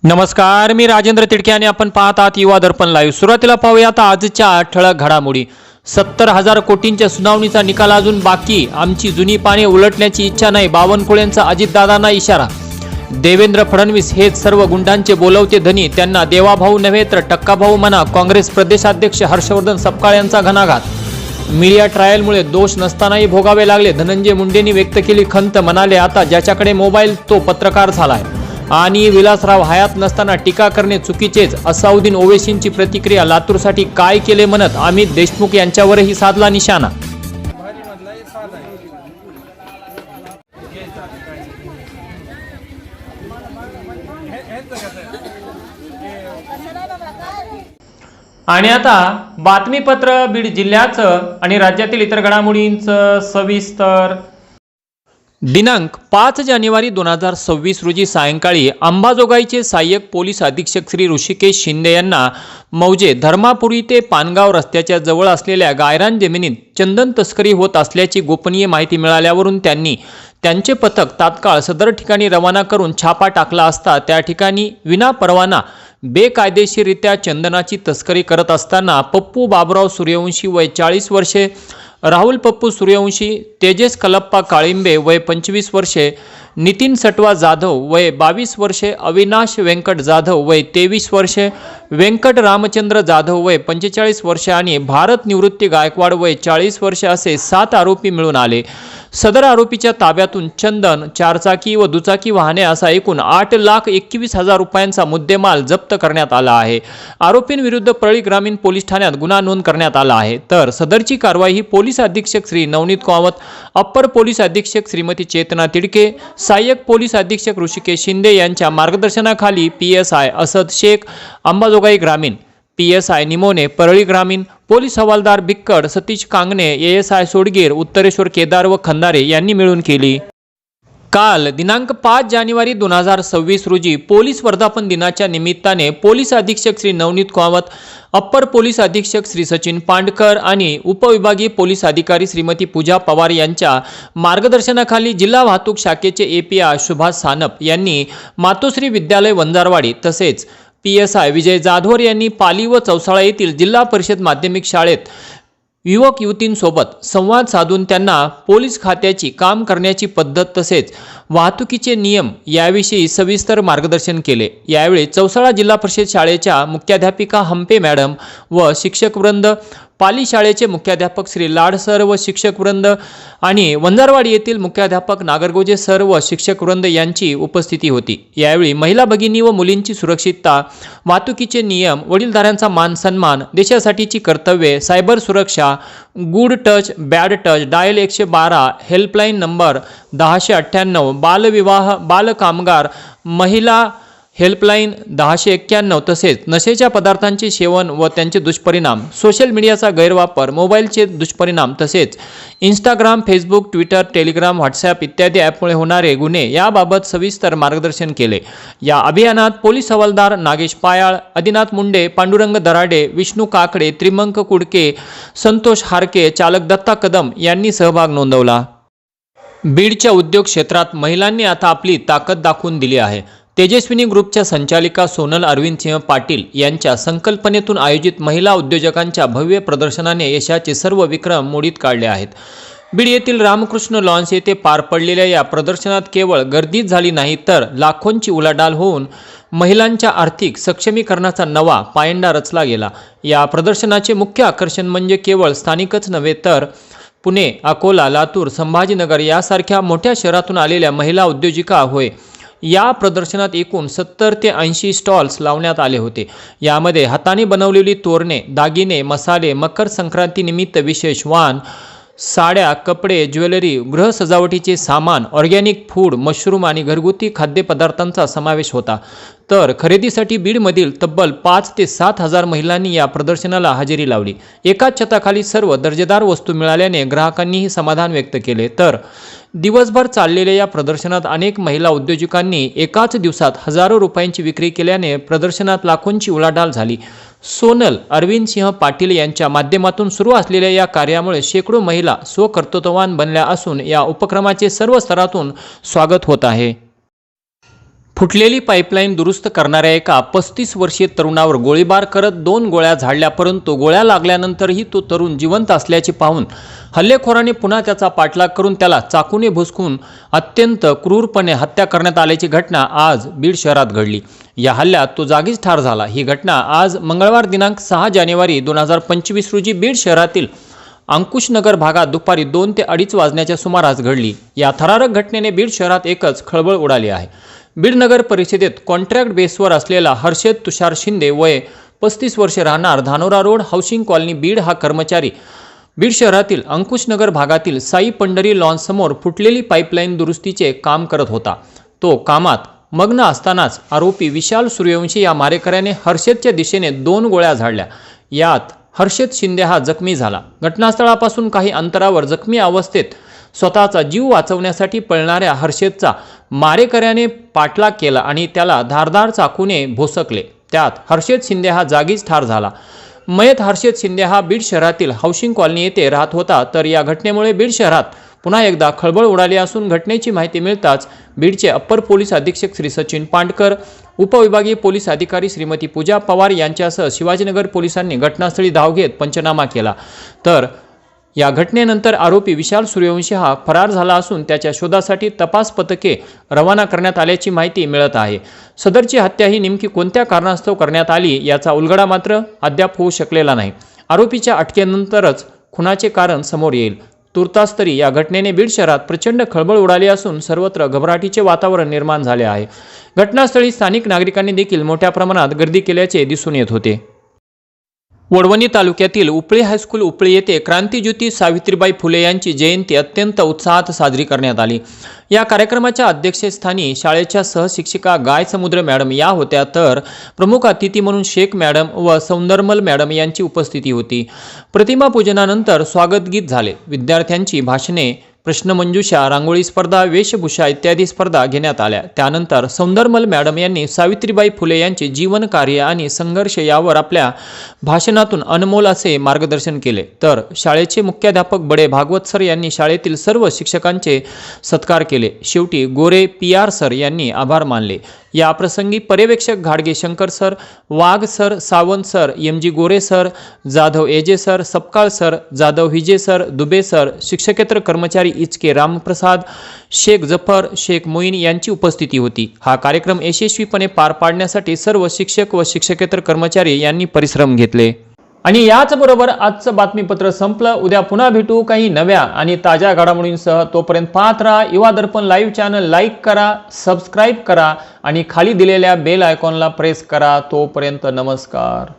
नमस्कार, मी राजेंद्र तिडके आणि आपण पाहत आहात युवा दर्पण लाईव्ह। सुरुवातीला पाहूयात आजच्या ठळक घडामोडी। 70,000 कोटींच्या सुनावणीचा निकाल अजून बाकी, आमची जुनी पाने उलटण्याची इच्छा नाही, बावनकुळेंचा अजितदादांना इशारा। देवेंद्र फडणवीस हेच सर्व गुंडांचे बोलवते धनी, त्यांना देवाभाऊ नव्हे तर टक्काभाऊ म्हणा, काँग्रेस प्रदेशाध्यक्ष हर्षवर्धन सपकाळ यांचा घणाघात। मीडिया ट्रायलमुळे दोष नसतानाही भोगावे लागले, धनंजय मुंडेंनी व्यक्त केली खंत, म्हणाले आता ज्याच्याकडे मोबाईल तो पत्रकार झालाय आणि विलासराव हयात नसताना टीका करणे चुकीचेच। असाउद्दीन ओवेसींची प्रतिक्रिया, लातूरसाठी काय केले म्हणत अमित देशमुख यांच्यावरही साधला निशाणा। आणि आता बातमीपत्र बीड जिल्ह्याचं आणि राज्यातील इतर घडामोडींचं सविस्तर। दिनांक 5 जानेवारी 2026 रोजी सायंकाळी अंबाजोगाईचे सहाय्यक पोलीस अधीक्षक श्री ऋषिकेश शिंदे यांना मौजे धर्मापुरी ते पानगाव रस्त्याच्या जवळ असलेल्या गायरान जमिनीत चंदन तस्करी होत असल्याची गोपनीय माहिती मिळाल्यावरून त्यांचे पथक तात्काळ सदर ठिकाणी रवाना करून छापा टाकला असता त्या ठिकाणी विनापरवाना बेकायदेशीररित्या चंदनाची तस्करी करत असताना पप्पू बाबुराव सूर्यवंशी वय 40 वर्षे, राहुल पप्पू सूर्यवंशी, तेजस कलप्पा काळिंबे वय 25 वर्षे, नितीन सटवा जाधव वय 22 वर्षे, अविनाश व्यंकट जाधव वय 23 वर्षे, व्यंकट रामचंद्र जाधव वय 45 वर्षे आणि भारत निवृत्ती गायकवाड वय 40 वर्षे असे 7 आरोपी मिळून आले। सदर आरोपीच्या ताब्यातून चंदन, चारचाकी व दुचाकी वाहने असा एकूण 8,21,000 रुपयांचा मुद्देमाल जप्त करण्यात आला आहे। आरोपींविरुद्ध परळी ग्रामीण पोलीस ठाण्यात गुन्हा नोंद करण्यात आला आहे। तर सदरची कारवाई ही पोलीस अधीक्षक श्री नवनीत कामत, अप्पर पोलीस अधीक्षक श्रीमती चेतना तिडके, सहाय्यक पोलीस अधीक्षक ऋषिकेश शिंदे यांच्या मार्गदर्शनाखाली PSI असद शेख अंबाजोगाई ग्रामीण, PSI निमोने परळी ग्रामीण, पोलीस हवालदार बिक्कड सतीश कांगणे, ASI सोडगीर उत्तरेश्वर केदार व खंदारे यांनी मिळून केली। काल दिनांक 5 जानेवारी 2026 रोजी पोलीस वर्धापन दिनाच्या निमित्ताने पोलीस अधीक्षक श्री नवनीत कामत, अप्पर पोलीस अधीक्षक श्री सचिन पांडकर आणि उपविभागीय पोलीस अधिकारी श्रीमती पूजा पवार यांच्या मार्गदर्शनाखाली जिल्हा वाहतूक शाखेचे API सुभाष सानप यांनी मातोश्री विद्यालय वंजारवाडी तसेच PSI विजय जाधवर यांनी पाली व चौसाळा येथील जिल्हा परिषद माध्यमिक शाळेत युवक युवतींसोबत संवाद साधून त्यांना पोलीस खात्याची काम करण्याची पद्धत तसेच वाहतुकीचे नियम याविषयी सविस्तर मार्गदर्शन केले। यावेळी चौसाळा जिल्हा परिषद शाळेच्या मुख्याध्यापिका हंपे मॅडम व शिक्षकवृंद, पाली शाळेचे मुख्याध्यापक श्री लाड सर व शिक्षकवृंद आणि वंजारवाडी येथील मुख्याध्यापक नागरगोजे सर व शिक्षकवृंद यांची उपस्थिती होती। यावेळी महिला भगिनी व मुलींची सुरक्षितता, वाहतुकीचे नियम, वडीलधाऱ्यांचा मान सन्मान, देशासाठीची कर्तव्ये, सायबर सुरक्षा, good touch bad touch, dial 112, helpline number 1098, बालविवाह, बालकामगार, महिला हेल्पलाईन 1091 तसेच नशेच्या पदार्थांचे सेवन व त्यांचे दुष्परिणाम, सोशल मीडियाचा गैरवापर, मोबाईलचे दुष्परिणाम तसेच Instagram, Facebook, Twitter, Telegram, WhatsApp इत्यादी ॲपमुळे होणारे गुन्हे याबाबत सविस्तर मार्गदर्शन केले। या अभियानात पोलीस हवालदार नागेश पायाळ, आदिनाथ मुंडे, पांडुरंग दराडे, विष्णू काकडे, त्रिमंक कुडके, संतोष हारके, चालक दत्ता कदम यांनी सहभाग नोंदवला। बीडच्या उद्योग क्षेत्रात महिलांनी आता आपली ताकद दाखवून दिली आहे। तेजस्विनी ग्रुपच्या संचालिका सोनल अरविंद सिंह पाटील यांच्या संकल्पनेतून आयोजित महिला उद्योजकांच्या भव्य प्रदर्शनाने यशाचे सर्व विक्रम मोडीत काढले आहेत। बीड येथील रामकृष्ण लॉन्स येथे पार पडलेल्या या प्रदर्शनात केवळ गर्दीच झाली नाही तर लाखोंची उलाढाल होऊन महिलांच्या आर्थिक सक्षमीकरणाचा नवा पायंडा रचला गेला। या प्रदर्शनाचे मुख्य आकर्षण म्हणजे केवळ स्थानिकच नव्हे तर पुणे, अकोला, लातूर, संभाजीनगर यासारख्या मोठ्या शहरातून आलेल्या महिला उद्योजिका होय। या प्रदर्शनात एकूण 70 ते 80 स्टॉल्स लावण्यात आले होते। यामध्ये हाताने बनवलेली तोरणे, दागिने, मसाले, मकर संक्रांती निमित्त विशेष वाण, साड्या, कपडे, ज्वेलरी, गृह सजावटीचे सामान, ऑर्गॅनिक फूड, मशरूम आणि घरगुती खाद्यपदार्थांचा समावेश होता। तर खरेदीसाठी बीडमधील तब्बल 5 ते 7,000 महिलांनी या प्रदर्शनाला हजेरी लावली। एकाच छताखाली सर्व दर्जेदार वस्तू मिळाल्याने ग्राहकांनीही समाधान व्यक्त केले। तर दिवसभर चाललेल्या या प्रदर्शनात अनेक महिला उद्योजकांनी एकाच दिवसात हजारो रुपयांची विक्री केल्याने प्रदर्शनात लाखोंची उलाढाल झाली। सोनल अरविंद सिंह पाटील यांच्या माध्यमातून सुरू असलेल्या या कार्यामुळे शेकडो महिला स्वकर्तृत्ववान बनल्या असून या उपक्रमाचे सर्व स्तरातून स्वागत होत आहे। फुटलेली पाईपलाईन दुरुस्त करणाऱ्या एका 35 वर्षीय तरुणावर गोळीबार करत 2 गोळ्या झाडल्या, परंतु गोळ्या लागल्यानंतरही तो तरुण जिवंत असल्याचे पाहून हल्लेखोराने पुन्हा त्याचा पाठलाग करून त्याला चाकूने भुसकून अत्यंत क्रूरपणे हत्या करण्यात आल्याची घटना आज बीड शहरात घडली। या हल्ल्यात तो जागीच ठार झाला। ही घटना आज मंगळवार दिनांक 6 जानेवारी 2025 रोजी बीड शहरातील अंकुशनगर भागात दुपारी 2 ते 2:30 वाजण्याच्या सुमारास घडली। या थरारक घटनेने बीड शहरात एकच खळबळ उडाली आहे। बीड नगर परिषदेत कॉन्ट्रॅक्ट बेसवर असलेला हर्षद तुषार शिंदे वय 35 वर्षे राहणार Dhanora road housing colony Beed हा कर्मचारी बीड शहरातील अंकुशनगर भागातील साई पंढरी लॉन समोर फुटलेली पाईपलाईन दुरुस्तीचे काम करत होता। तो कामात मग्न असतानाच आरोपी विशाल सूर्यवंशी या मारेकऱ्याने हर्षदच्या दिशेने 2 गोळ्या झाडल्या। यात हर्षद शिंदे हा जखमी झाला। घटनास्थळापासून काही अंतरावर जखमी अवस्थेत स्वतःचा जीव वाचवण्यासाठी पळणाऱ्या हर्षदचा मारेकऱ्याने पाठलाग केला आणि त्याला धारदार चाकूने भोसकले। त्यात हर्षद शिंदे हा जागीच ठार झाला। मयत हर्षद शिंदे हा बीड शहरातील हाऊसिंग कॉलनी येथे राहत होता। तर या घटनेमुळे बीड शहरात पुन्हा एकदा खळबळ उडाली असून घटनेची माहिती मिळताच बीडचे अप्पर पोलीस अधीक्षक श्री सचिन पांडकर, उपविभागीय पोलीस अधिकारी श्रीमती पूजा पवार यांच्यासह शिवाजीनगर पोलिसांनी घटनास्थळी धाव घेत पंचनामा केला। तर या घटनेनंतर आरोपी विशाल सूर्यवंशी हा फरार झाला असून त्याच्या शोधासाठी तपास पथके रवाना करण्यात आल्याची माहिती मिळत आहे। सदरची हत्या ही नेमकी कोणत्या कारणास्तव करण्यात आली याचा उलगडा मात्र अद्याप होऊ शकलेला नाही। आरोपीच्या अटकेनंतरच खुनाचे कारण समोर येईल। तुर्तास तरी या घटनेने बीड शहरात प्रचंड खळबळ उडाली असून सर्वत्र घबराटीचे वातावरण निर्माण झाले आहे। घटनास्थळी स्थानिक नागरिकांनी देखील मोठ्या प्रमाणात गर्दी केल्याचे दिसून येत होते। वडवणी तालुक्यातील उपळी हायस्कूल उपळी येथे क्रांतिज्योती सावित्रीबाई फुले यांची जयंती अत्यंत उत्साहात साजरी करण्यात आली। या कार्यक्रमाच्या अध्यक्षस्थानी शाळेच्या सहशिक्षिका गायसमुद्र मॅडम या होत्या, तर प्रमुख अतिथी म्हणून शेख मॅडम व सौंदरमल मॅडम यांची उपस्थिती होती। प्रतिमा पूजनानंतर स्वागत गीत झाले। विद्यार्थ्यांची भाषणे, प्रश्नमंजुषा, रांगोळी स्पर्धा, वेशभूषा इत्यादी स्पर्धा घेण्यात आल्या। त्यानंतर सौंदरमल मॅडम यांनी सावित्रीबाई फुले यांचे जीवन कार्य आणि संघर्ष यावर आपल्या भाषणातून अनमोल असे मार्गदर्शन केले। तर शाळेचे मुख्याध्यापक बडे भागवत सर यांनी शाळेतील सर्व शिक्षकांचे सत्कार केले। शेवटी गोरे PR सर यांनी आभार मानले। या प्रसंगी पर्यवेक्षक घाडगे Shankar sir, Wagh sir, Sawant sir, MG Gore sir, Jadhav AJ sir, Sapkal sir, Jadhav हिजे सर, दुबे सर, शिक्षकेतर कर्मचारी इचके रामप्रसाद, शेख जफर, शेख मोईन यांची उपस्थिती होती। हा कार्यक्रम यशस्वीपणे पार पाडण्यासाठी सर्व शिक्षक व शिक्षकेतर कर्मचारी यांनी परिश्रम घेतले। आणि याच बरोबर आजचं बातमीपत्र संपलं। उद्या पुन्हा भेटू काही नव्या आणि ताज्या घडामोडींसह। तोपर्यंत पाहत राहा युवा दर्पण लाईव्ह चॅनल, लाईक करा, सबस्क्राईब करा आणि खाली दिलेल्या बेल आयकॉनला प्रेस करा। तोपर्यंत नमस्कार।